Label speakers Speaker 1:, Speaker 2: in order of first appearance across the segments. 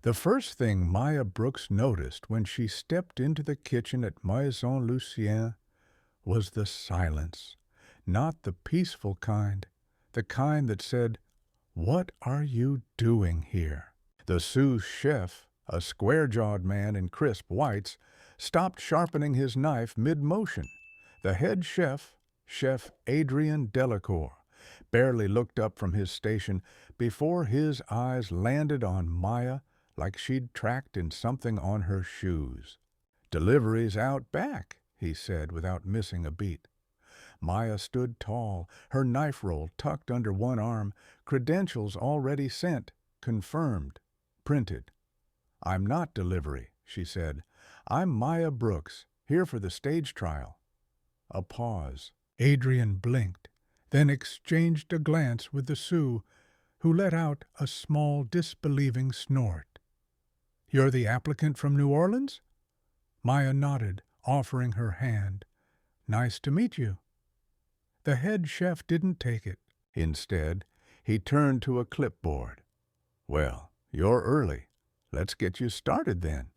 Speaker 1: The first thing Maya Brooks noticed when she stepped into the kitchen at Maison Lucien was the silence. Not the peaceful kind, the kind that said, "What are you doing here?" The sous chef, a square-jawed man in crisp whites, stopped sharpening his knife mid-motion. The head chef, Chef Adrien Delacour, barely looked up from his station before his eyes landed on Maya like she'd tracked in something on her shoes. "Delivery's out back," he said without missing a beat. Maya stood tall, her knife roll tucked under one arm, credentials already sent, confirmed, printed. "I'm not delivery," she said. "I'm Maya Brooks, here for the stage trial." A pause. Adrian blinked, then exchanged a glance with the Sioux, who let out a small, disbelieving snort. "You're the applicant from New Orleans?" Maya nodded, offering her hand. "Nice to meet you." The head chef didn't take it. Instead, he turned to a clipboard. "Well, you're early. Let's get you started then."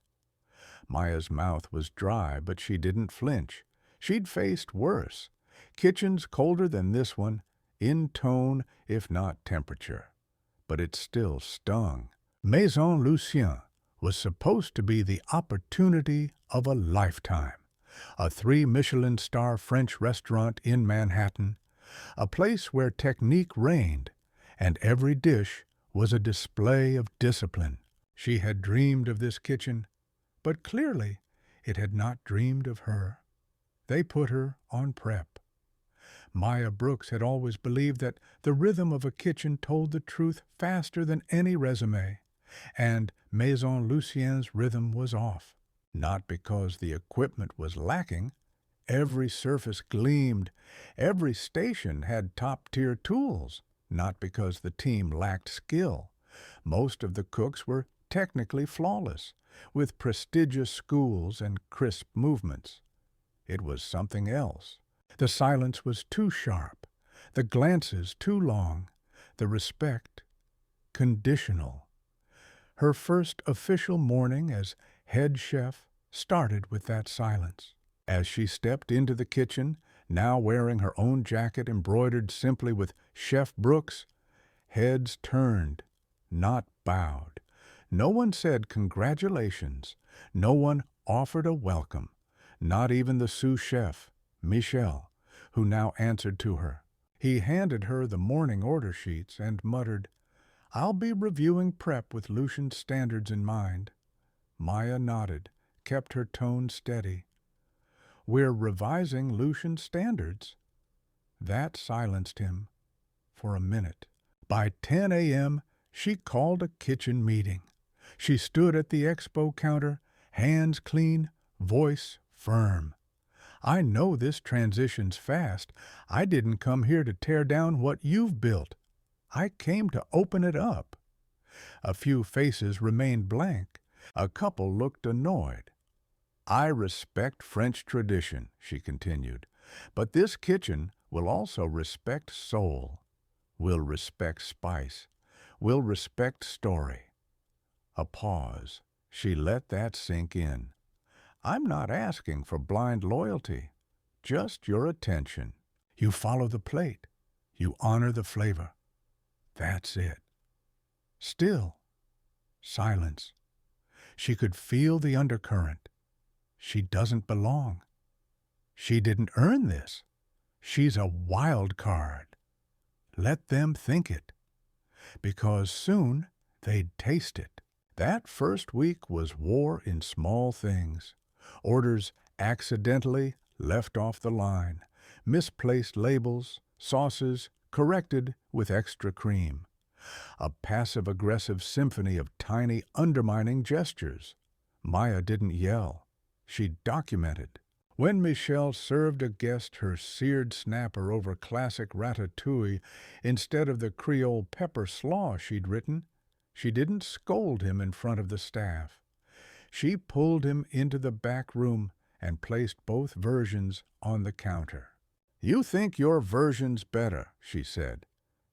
Speaker 1: Maya's mouth was dry, but she didn't flinch. She'd faced worse. Kitchens colder than this one, in tone if not temperature. But it still stung. Maison Lucien was supposed to be the opportunity of a lifetime. A 3-Michelin-star French restaurant in Manhattan, a place where technique reigned, and every dish was a display of discipline. She had dreamed of this kitchen, but clearly it had not dreamed of her. They put her on prep. Maya Brooks had always believed that the rhythm of a kitchen told the truth faster than any resume, and Maison Lucien's rhythm was off. Not because the equipment was lacking. Every surface gleamed. Every station had top-tier tools. Not because the team lacked skill. Most of the cooks were technically flawless, with prestigious schools and crisp movements. It was something else. The silence was too sharp, the glances too long, the respect conditional. Her first official morning as head chef started with that silence. As she stepped into the kitchen, now wearing her own jacket embroidered simply with Chef Brooks, heads turned, not bowed. No one said congratulations. No one offered a welcome. Not even the sous chef, Michel, who now answered to her. He handed her the morning order sheets and muttered, "I'll be reviewing prep with Lucian standards in mind." Maya nodded, kept her tone steady. "We're revising Lucian standards." That silenced him for a minute. By 10 a.m., she called a kitchen meeting. She stood at the expo counter, hands clean, voice firm. "I know this transition's fast. I didn't come here to tear down what you've built. I came to open it up." A few faces remained blank. A couple looked annoyed. "I respect French tradition," she continued, "but this kitchen will also respect soul, will respect spice, will respect story." A pause. She let that sink in. "I'm not asking for blind loyalty, just your attention. You follow the plate. You honor the flavor. That's it." Still, silence. She could feel the undercurrent. She doesn't belong. She didn't earn this. She's a wild card. Let them think it, because soon they'd taste it. That first week was war in small things. Orders accidentally left off the line, misplaced labels, sauces corrected with extra cream. A passive-aggressive symphony of tiny, undermining gestures. Maya didn't yell. She documented. When Michel served a guest her seared snapper over classic ratatouille instead of the Creole pepper slaw she'd written, she didn't scold him in front of the staff. She pulled him into the back room and placed both versions on the counter. "You think your version's better," she said.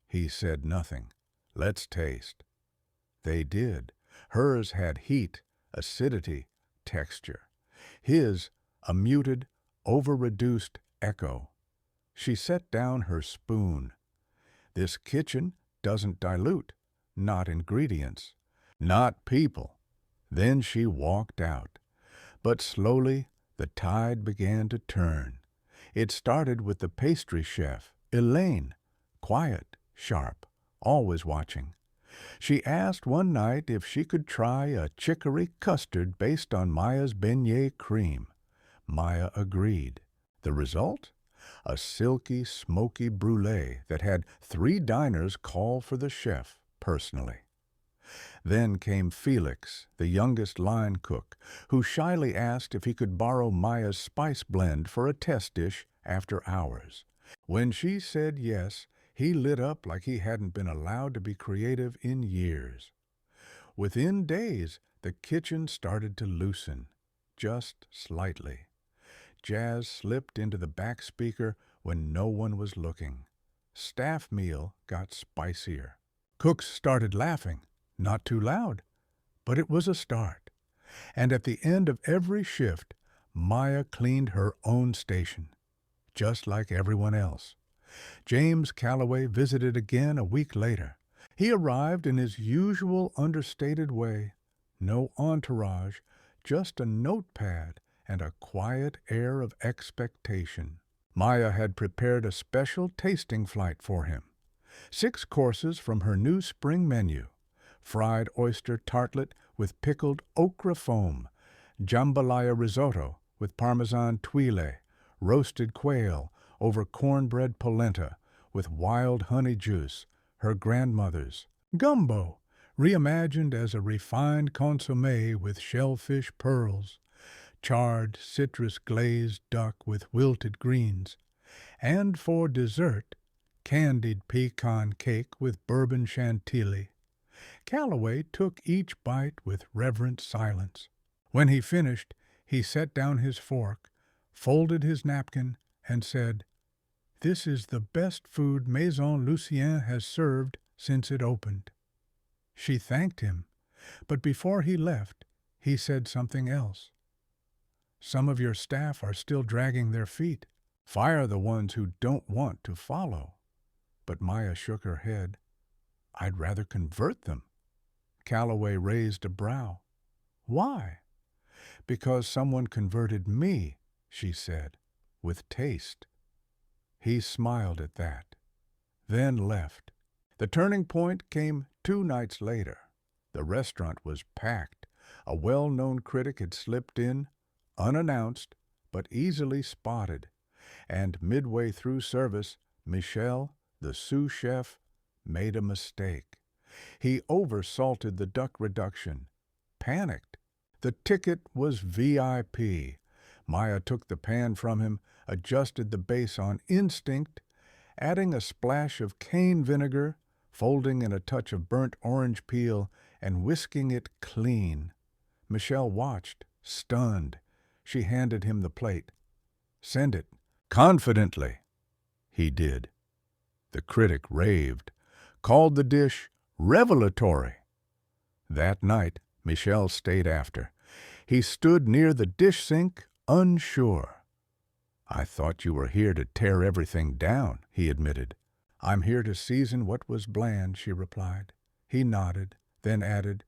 Speaker 1: He said nothing. "Let's taste." They did. Hers had heat, acidity, texture. His, a muted, over-reduced echo. She set down her spoon. This kitchen doesn't dilute, not ingredients, not people. Then she walked out. But slowly the tide began to turn. It started with the pastry chef, Elaine, quiet, sharp, always watching. She asked one night if she could try a chicory custard based on Maya's beignet cream. Maya agreed. The result? A silky, smoky brulee that had 3 diners call for the chef personally. Then came Felix, the youngest line cook, who shyly asked if he could borrow Maya's spice blend for a test dish after hours. When she said yes, he lit up like he hadn't been allowed to be creative in years. Within days, the kitchen started to loosen, just slightly. Jazz slipped into the back speaker when no one was looking. Staff meal got spicier. Cooks started laughing, not too loud, but it was a start. And at the end of every shift, Maya cleaned her own station, just like everyone else. James Calloway visited again a week later. He arrived in his usual understated way. No entourage, just a notepad and a quiet air of expectation. Maya had prepared a special tasting flight for him. 6 courses from her new spring menu: fried oyster tartlet with pickled okra foam, jambalaya risotto with parmesan tuile, roasted quail over cornbread polenta with wild honey juice, her grandmother's, gumbo, reimagined as a refined consommé with shellfish pearls, charred citrus-glazed duck with wilted greens, and for dessert, candied pecan cake with bourbon chantilly. Calloway took each bite with reverent silence. When he finished, he set down his fork, folded his napkin, and said, "This is the best food Maison Lucien has served since it opened." She thanked him, but before he left, he said something else. "Some of your staff are still dragging their feet. Fire the ones who don't want to follow." But Maya shook her head. "I'd rather convert them." Calloway raised a brow. "Why?" "Because someone converted me," she said, "with taste." He smiled at that, then left. The turning point came 2 nights later. The restaurant was packed. A well-known critic had slipped in, unannounced, but easily spotted. And midway through service, Michel, the sous chef, made a mistake. He oversalted the duck reduction. Panicked. The ticket was VIP. Maya took the pan from him, adjusted the base on instinct, adding a splash of cane vinegar, folding in a touch of burnt orange peel, and whisking it clean. Michel watched, stunned. She handed him the plate. "Send it, confidently." He did. The critic raved, called the dish revelatory. That night, Michel stayed after. He stood near the dish sink, unsure. "I thought you were here to tear everything down," he admitted. "I'm here to season what was bland," she replied. He nodded, then added,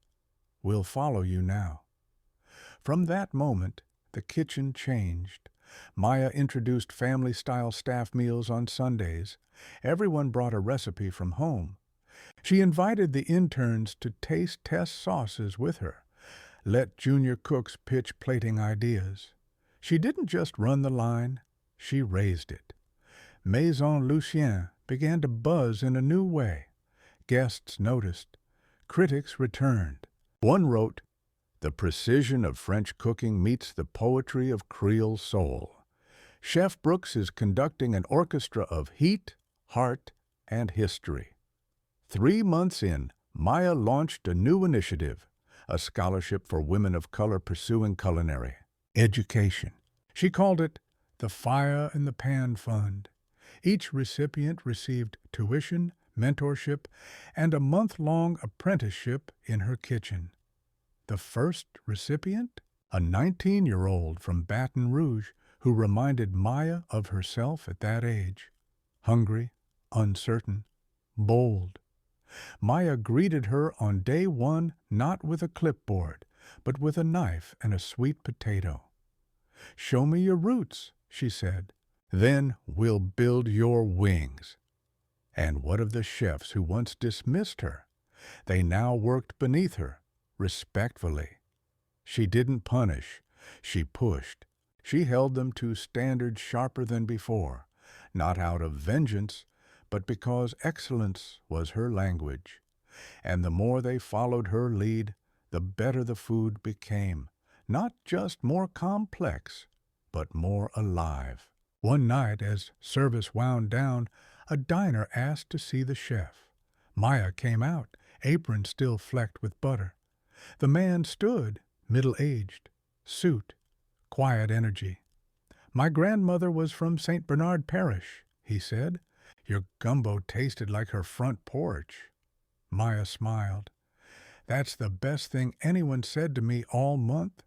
Speaker 1: "We'll follow you now." From that moment, the kitchen changed. Maya introduced family-style staff meals on Sundays. Everyone brought a recipe from home. She invited the interns to taste test sauces with her, let junior cooks pitch plating ideas. She didn't just run the line, she raised it. Maison Lucien began to buzz in a new way. Guests noticed. Critics returned. One wrote, "The precision of French cooking meets the poetry of Creole soul. Chef Brooks is conducting an orchestra of heat, heart, and history." 3 months in, Maya launched a new initiative, a scholarship for women of color pursuing culinary education. She called it the Fire in the Pan Fund. Each recipient received tuition, mentorship, and a month-long apprenticeship in her kitchen. The first recipient? A 19-year-old from Baton Rouge who reminded Maya of herself at that age. Hungry, uncertain, bold. Maya greeted her on day one not with a clipboard, but with a knife and a sweet potato. "Show me your roots," she said. "Then we'll build your wings." And what of the chefs who once dismissed her? They now worked beneath her, respectfully. She didn't punish, she pushed. She held them to standards sharper than before, not out of vengeance, but because excellence was her language. And the more they followed her lead, the better the food became, not just more complex, but more alive. One night, as service wound down, a diner asked to see the chef. Maya came out, apron still flecked with butter. The man stood, middle-aged, suit, quiet energy. "My grandmother was from St. Bernard Parish," he said. "Your gumbo tasted like her front porch." Maya smiled. "That's the best thing anyone said to me all month."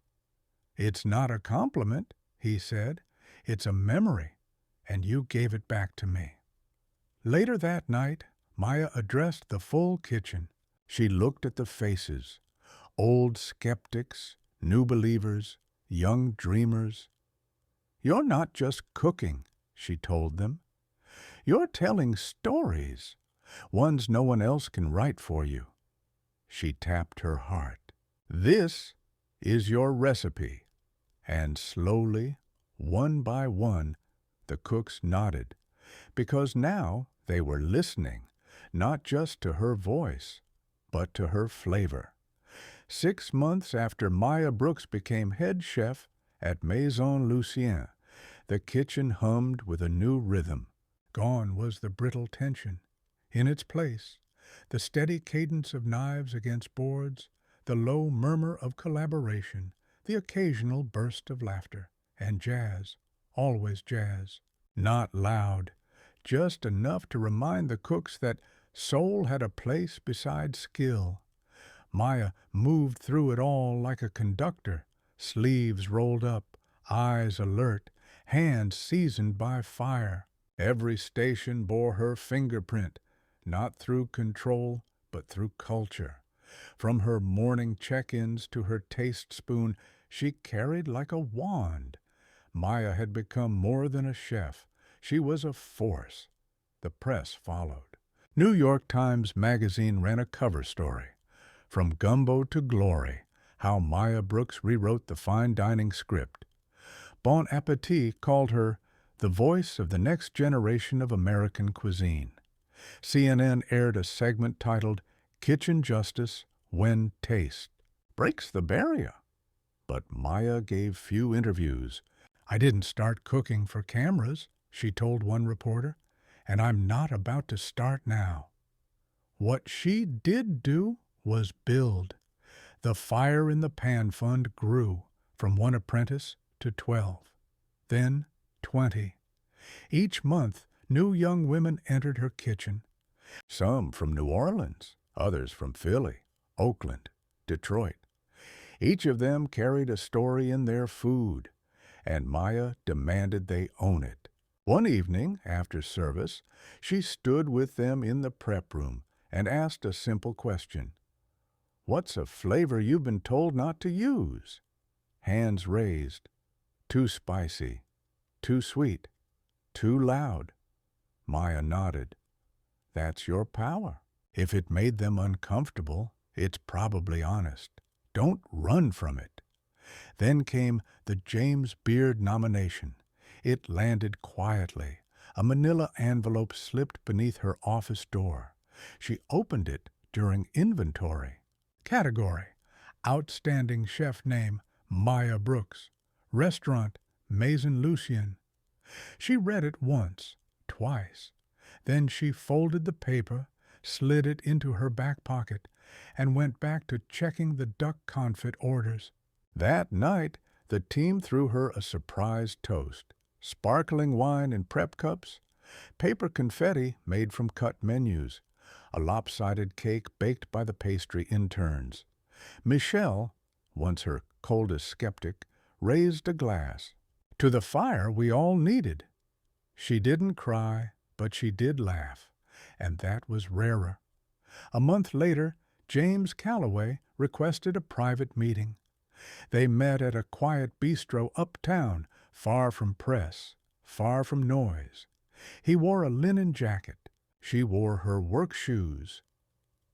Speaker 1: "It's not a compliment," he said. "It's a memory, and you gave it back to me." Later that night, Maya addressed the full kitchen. She looked at the faces, old skeptics, new believers, young dreamers. "You're not just cooking," she told them. "You're telling stories, ones no one else can write for you." She tapped her heart. "This is your recipe." And slowly, one by one, the cooks nodded, because now they were listening, not just to her voice, but to her flavor. 6 months after Maya Brooks became head chef at Maison Lucien, the kitchen hummed with a new rhythm. Gone was the brittle tension. In its place, the steady cadence of knives against boards, the low murmur of collaboration, the occasional burst of laughter, and jazz, always jazz. Not loud, just enough to remind the cooks that soul had a place beside skill. Maya moved through it all like a conductor, sleeves rolled up, eyes alert, hands seasoned by fire. Every station bore her fingerprint, not through control, but through culture. From her morning check-ins to her taste spoon, she carried like a wand. Maya had become more than a chef. She was a force. The press followed. New York Times Magazine ran a cover story. From Gumbo to Glory, how Maya Brooks rewrote the fine dining script. Bon Appetit called her the voice of the next generation of American cuisine. CNN aired a segment titled Kitchen Justice When Taste Breaks the Barrier. But Maya gave few interviews. "I didn't start cooking for cameras," she told one reporter, "and I'm not about to start now." What she did do was build. The Fire in the Pan Fund grew from 1 apprentice to 12, then 20. Each month, new young women entered her kitchen. Some from New Orleans, others from Philly, Oakland, Detroit. Each of them carried a story in their food, and Maya demanded they own it. One evening, after service, she stood with them in the prep room and asked a simple question. "What's a flavor you've been told not to use?" Hands raised. "Too spicy, too sweet, too loud." Maya nodded. "That's your power. If it made them uncomfortable, it's probably honest. Don't run from it." Then came the James Beard nomination. It landed quietly. A manila envelope slipped beneath her office door. She opened it during inventory. Category: Outstanding Chef Name, Maya Brooks. Restaurant, Maison Lucien. She read it once, twice. Then she folded the paper, slid it into her back pocket, and went back to checking the duck confit orders. That night, the team threw her a surprise toast. Sparkling wine in prep cups, paper confetti made from cut menus, a lopsided cake baked by the pastry interns. Michelle, once her coldest skeptic, raised a glass. To the fire we all needed. She didn't cry, but she did laugh, and that was rarer. A month later, James Calloway requested a private meeting. They met at a quiet bistro uptown, far from press, far from noise. He wore a linen jacket. She wore her work shoes.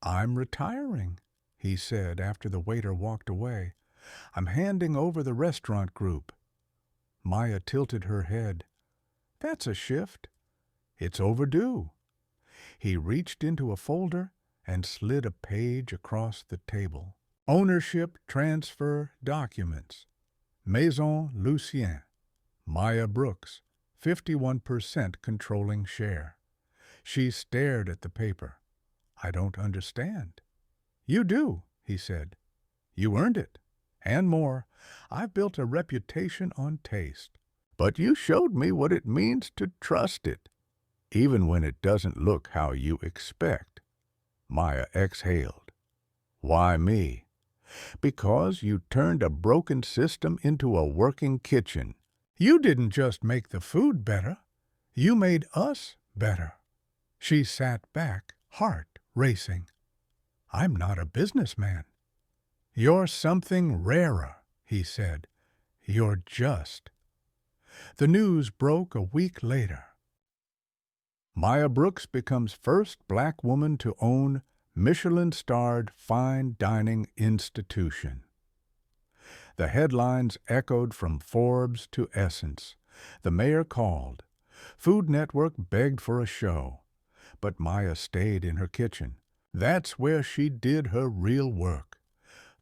Speaker 1: "I'm retiring," he said after the waiter walked away. "I'm handing over the restaurant group." Maya tilted her head. "That's a shift. It's overdue." He reached into a folder and slid a page across the table. Ownership transfer documents. Maison Lucien. Maya Brooks, 51% controlling share. She stared at the paper. "I don't understand." "You do," he said. "You earned it. And more. I've built a reputation on taste. But you showed me what it means to trust it, even when it doesn't look how you expect." Maya exhaled. "Why me?" "Because you turned a broken system into a working kitchen. You didn't just make the food better. You made us better." She sat back, heart racing. "I'm not a businessman." "You're something rarer," he said. "You're just." The news broke a week later. Maya Brooks becomes first black woman to own Michelin-starred fine dining institution. The headlines echoed from Forbes to Essence. The mayor called. Food Network begged for a show. But Maya stayed in her kitchen. That's where she did her real work.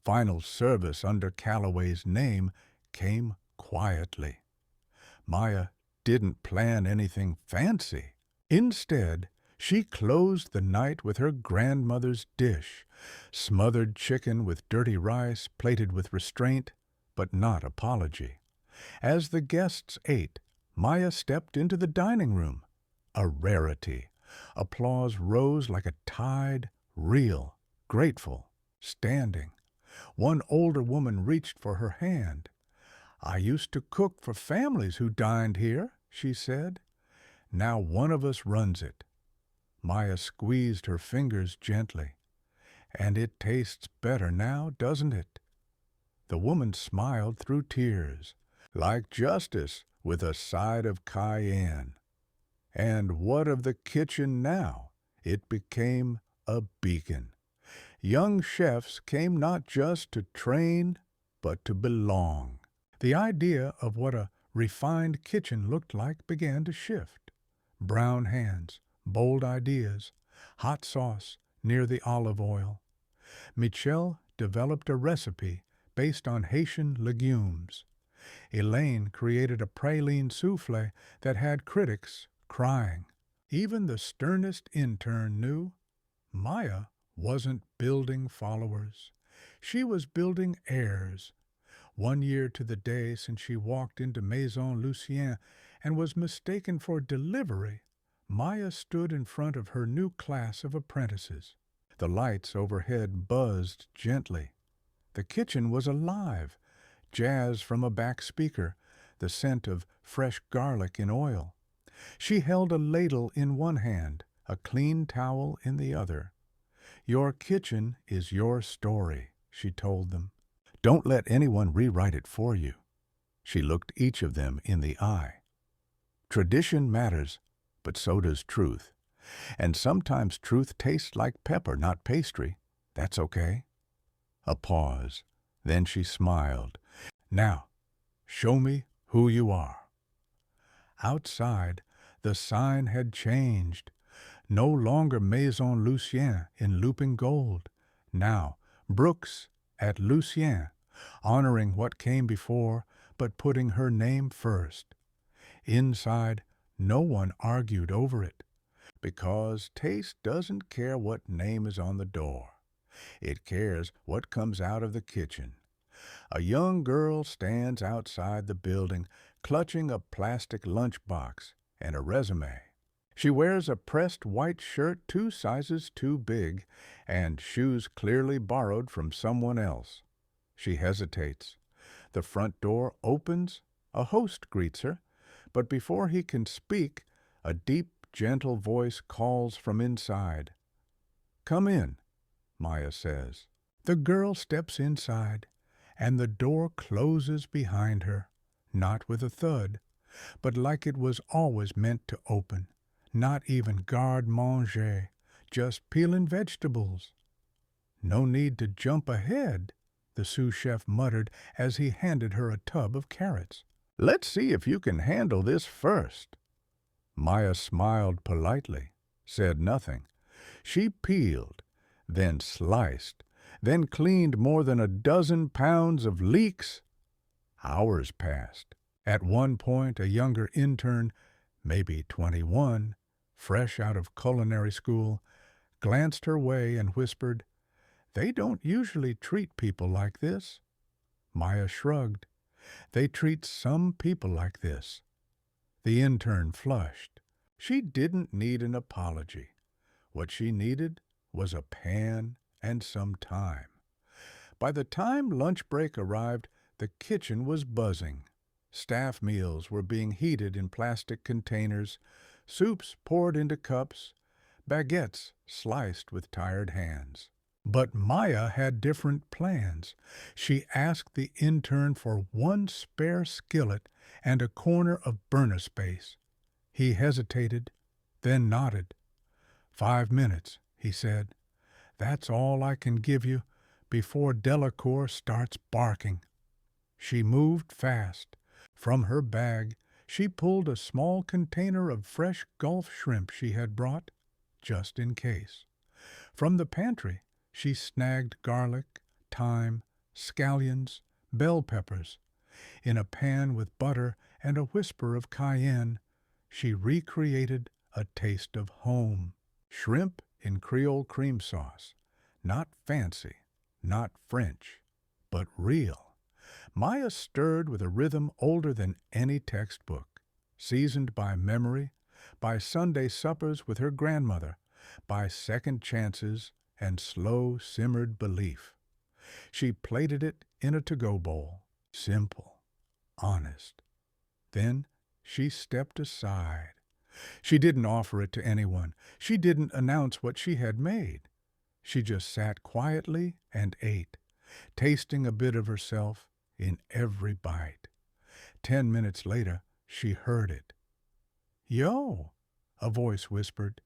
Speaker 1: Final service under Calloway's name came quietly. Maya didn't plan anything fancy. Instead, she closed the night with her grandmother's dish, smothered chicken with dirty rice, plated with restraint, but not apology. As the guests ate, Maya stepped into the dining room. A rarity. Applause rose like a tide, real, grateful, standing. One older woman reached for her hand. "I used to cook for families who dined here," she said. "Now one of us runs it." Maya squeezed her fingers gently. "And it tastes better now, doesn't it?" The woman smiled through tears. "Like justice with a side of cayenne." And what of the kitchen now? It became a beacon. Young chefs came not just to train, but to belong. The idea of what a refined kitchen looked like began to shift. Brown hands, bold ideas, hot sauce near the olive oil. Michel developed a recipe based on Haitian legumes. Elaine created a praline soufflé that had critics crying. Even the sternest intern knew Maya wasn't building followers. She was building heirs. 1 year to the day since she walked into Maison Lucien and was mistaken for delivery, Maya stood in front of her new class of apprentices. The lights overhead buzzed gently. The kitchen was alive. Jazz from a back speaker, the scent of fresh garlic in oil. She held a ladle in one hand, a clean towel in the other. "Your kitchen is your story," she told them. "Don't let anyone rewrite it for you." She looked each of them in the eye. "Tradition matters, but so does truth. And sometimes truth tastes like pepper, not pastry. That's okay." A pause. Then she smiled. "Now, show me who you are." Outside, the sign had changed. No longer Maison Lucien in looping gold. Now, Brooks at Lucien, honoring what came before, but putting her name first. Inside, no one argued over it, because taste doesn't care what name is on the door. It cares what comes out of the kitchen. A young girl stands outside the building, clutching a plastic lunchbox and a resume. She wears a pressed white shirt 2 sizes too big and shoes clearly borrowed from someone else. She hesitates. The front door opens. A host greets her, but before he can speak, a deep, gentle voice calls from inside. "Come in," Maya says. The girl steps inside, and the door closes behind her, not with a thud, but like it was always meant to open, not even garde-manger, just peeling vegetables. "No need to jump ahead," the sous chef muttered as he handed her a tub of carrots. "Let's see if you can handle this first." Maya smiled politely, said nothing. She peeled, then sliced, then cleaned more than a dozen pounds of leeks. Hours passed. At one point, a younger intern, maybe 21, fresh out of culinary school, glanced her way and whispered, "They don't usually treat people like this." Maya shrugged. "They treat some people like this." The intern flushed. She didn't need an apology. What she needed was a pan and some time. By the time lunch break arrived, the kitchen was buzzing. Staff meals were being heated in plastic containers, soups poured into cups, baguettes sliced with tired hands. But Maya had different plans. She asked the intern for one spare skillet and a corner of burner space. He hesitated, then nodded. 5 minutes, he said. "That's all I can give you before Delacour starts barking." She moved fast. From her bag, she pulled a small container of fresh Gulf shrimp she had brought, just in case. From the pantry, she snagged garlic, thyme, scallions, bell peppers. In a pan with butter and a whisper of cayenne, she recreated a taste of home. Shrimp in Creole cream sauce. Not fancy, not French, but real. Maya stirred with a rhythm older than any textbook, seasoned by memory, by Sunday suppers with her grandmother, by second chances and slow-simmered belief. She plated it in a to-go bowl, simple, honest. Then she stepped aside. She didn't offer it to anyone. She didn't announce what she had made. She just sat quietly and ate, tasting a bit of herself in every bite. 10 minutes later, she heard it. "Yo," a voice whispered.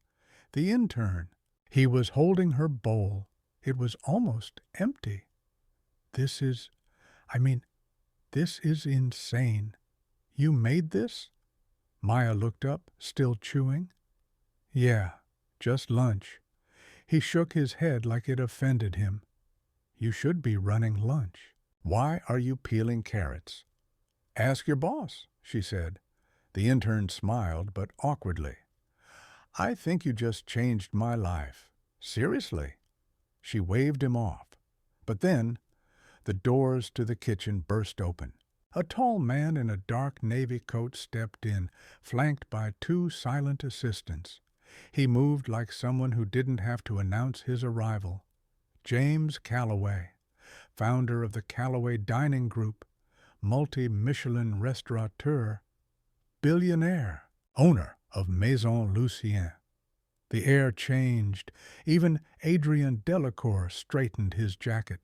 Speaker 1: The intern. He was holding her bowl. It was almost empty. This is insane. You made this?" Maya looked up, still chewing. "Yeah, just lunch." He shook his head like it offended him. "You should be running lunch. Why are you peeling carrots?" "Ask your boss," she said. The intern smiled, but awkwardly. "I think you just changed my life. Seriously." She waved him off. But then, the doors to the kitchen burst open. A tall man in a dark navy coat stepped in, flanked by 2 silent assistants. He moved like someone who didn't have to announce his arrival. James Calloway, founder of the Calloway Dining Group, multi-Michelin restaurateur, billionaire, owner of Maison Lucien. The air changed. Even Adrien Delacour straightened his jacket.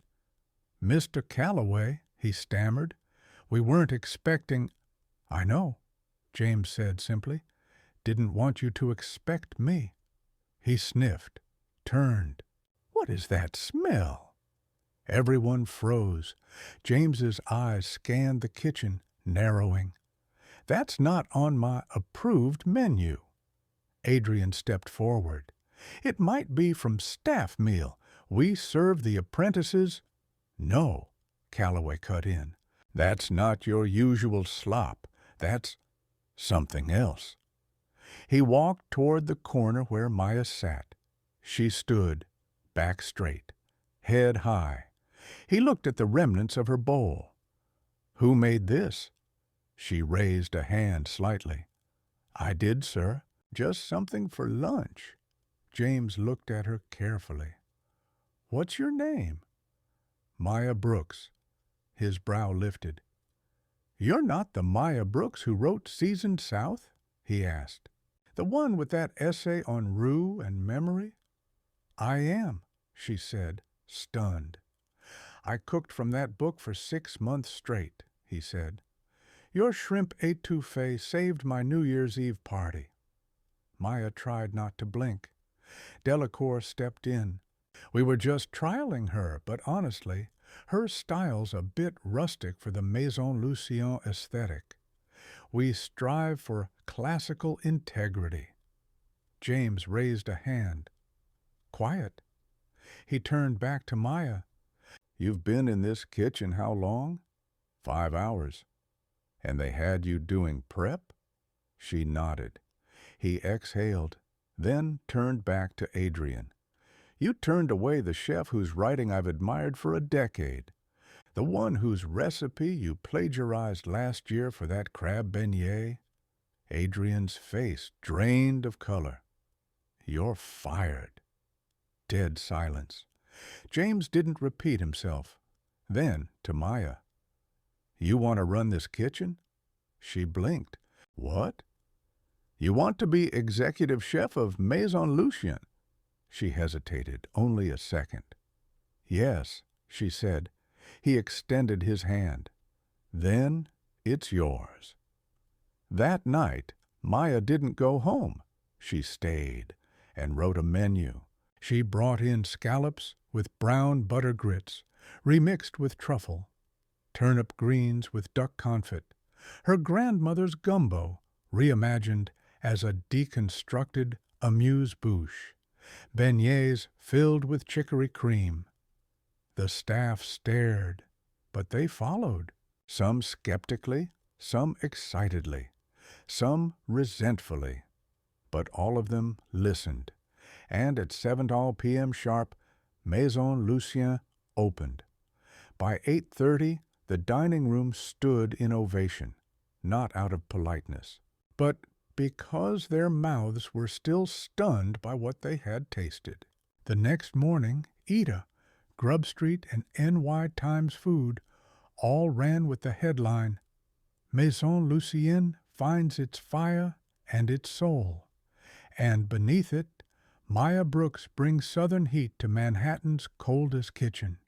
Speaker 1: "Mr. Calloway," he stammered, "we weren't expecting—" "I know," James said simply. "Didn't want you to expect me." He sniffed, turned. "What is that smell?" Everyone froze. James's eyes scanned the kitchen, narrowing. "That's not on my approved menu." Adrian stepped forward. "It might be from staff meal. We serve the apprentices—" "No," Calloway cut in. "That's not your usual slop. That's something else." He walked toward the corner where Maya sat. She stood, back straight, head high. He looked at the remnants of her bowl. "Who made this?" She raised a hand slightly. "I did, sir. Just something for lunch." James looked at her carefully. "What's your name?" "Maya Brooks." His brow lifted. "You're not the Maya Brooks who wrote Seasoned South?" he asked. "The one with that essay on rue and memory?" "I am," she said, stunned. "I cooked from that book for 6 months straight," he said. "Your shrimp étouffée saved my New Year's Eve party." Maya tried not to blink. Delacour stepped in. "We were just trialing her, but honestly, her style's a bit rustic for the Maison Lucien aesthetic. We strive for classical integrity." James raised a hand. "Quiet." He turned back to Maya. "You've been in this kitchen how long?" "5 hours." "And they had you doing prep?" She nodded. He exhaled, then turned back to Adrian. "You turned away the chef whose writing I've admired for a decade. The one whose recipe you plagiarized last year for that crab beignet." Adrian's face drained of color. "You're fired." Dead silence. James didn't repeat himself. Then, to Maya, "You want to run this kitchen?" She blinked. "What?" "You want to be executive chef of Maison Lucien?" She hesitated, only a second. "Yes," she said. He extended his hand. "Then it's yours." That night, Maya didn't go home. She stayed and wrote a menu. She brought in scallops with brown butter grits, remixed with truffle, turnip greens with duck confit, her grandmother's gumbo, reimagined as a deconstructed amuse-bouche, beignets filled with chicory cream. The staff stared, but they followed, some skeptically, some excitedly, some resentfully, but all of them listened. And at 7 p.m. sharp, Maison Lucien opened. By 8:30, the dining room stood in ovation, not out of politeness, but because their mouths were still stunned by what they had tasted. The next morning, Ida, Grub Street, and NY Times Food all ran with the headline, "Maison Lucien finds its fire and its soul," and beneath it, "Maya Brooks brings Southern heat to Manhattan's coldest kitchen."